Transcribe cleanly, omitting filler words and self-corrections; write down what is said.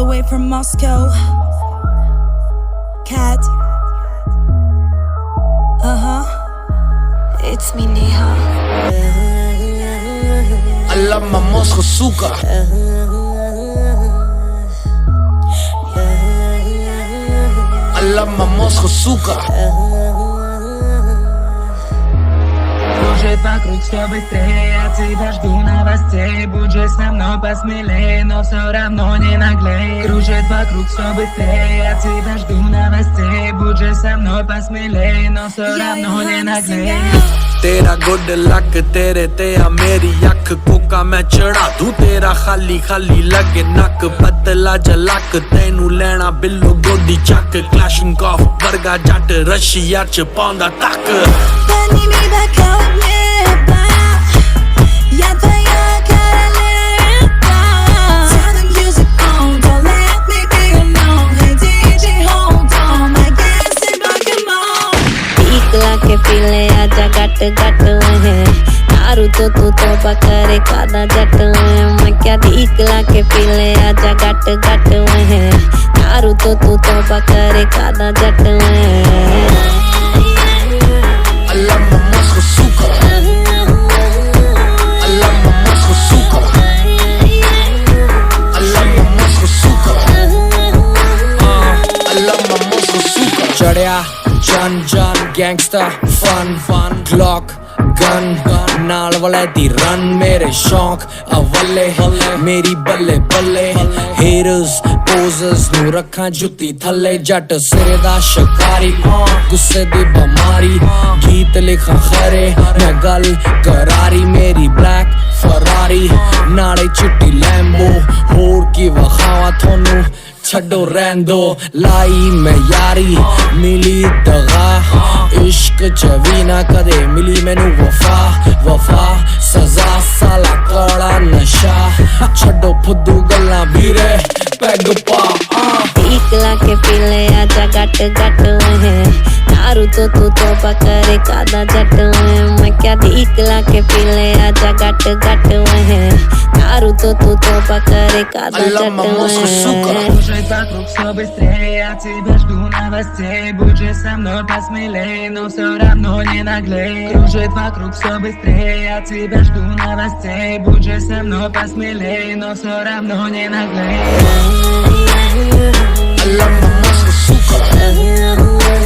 way from Moscow. Cat. It's me, Neha. I love my Moscow suka. I love my Moscow suka. Кружит вокруг все быстрее, от тебя жду новостей. Будь же со мной посмелее, но все равно не наглей. Кружит вокруг все быстрее, от тебя жду новостей. Будь же со мной посмелее, но все равно не наглей. तेरा good luck तेरे ते आ मेरी अख Coca मैं चढ़ा दूं तेरा खाली खाली लगे नक पतला जलक तेनू लेना बिल्लो गोदी चक क्लैशिंग ऑफ वर्गा जट रशिया च पांदा तक Pani mi da kao neba. Ja tvoja koroleva. Turn the music on, don't let me be alone. Hey DJ, hold on, my gas is rockin' on. टीकला के पीले आजा गट गट है नारू तो तू तो बकरे कादा जट है मैं क्या टीकला के पीले आजा गट गट है नारू तो तू तो बकरे कादा जट है I love my Moscow suka. I love my Moscow suka. I love my Moscow suka. I love my Moscow suka. चढ़या जन जन गैंगस्टर फन फन क्लॉक गन नाल वाले दी रन मेरे शौक अवले मेरी बल्ले बल्ले हेरर्स पोजर्स नू रखा जुत्ती थल्ले जट सिरे दा शिकारी गुस्से दी बमारी गीत लिखा खरे मैं गल करारी मेरी ब्लैक फरारी नाले चिट्टी लैम्बो होर की वखावा थोनू छड़ो रहन दो लाई मैं यारी मिली दगा इश्क च भी ना कदे मिली मैनू वफा वफा सजा साला कौड़ा नशा छड़ो फुद्दू गल्ला भीरे पैग पा टीकला के पीले आजा गट गट है नारू तो तू तो बकरे कादा जट है मैं क्या टीकला के पीले आजा गट गट है नारू तो तू तो बकरे कादा जट है Кружит вокруг все быстрее, от тебя жду новостей. Будь же со мной посмелее, но все равно не наглей. Кружит вокруг все быстрее, от тебя жду новостей. Будь же со мной посмелее, но все равно не наглей. I love my Moscow suka.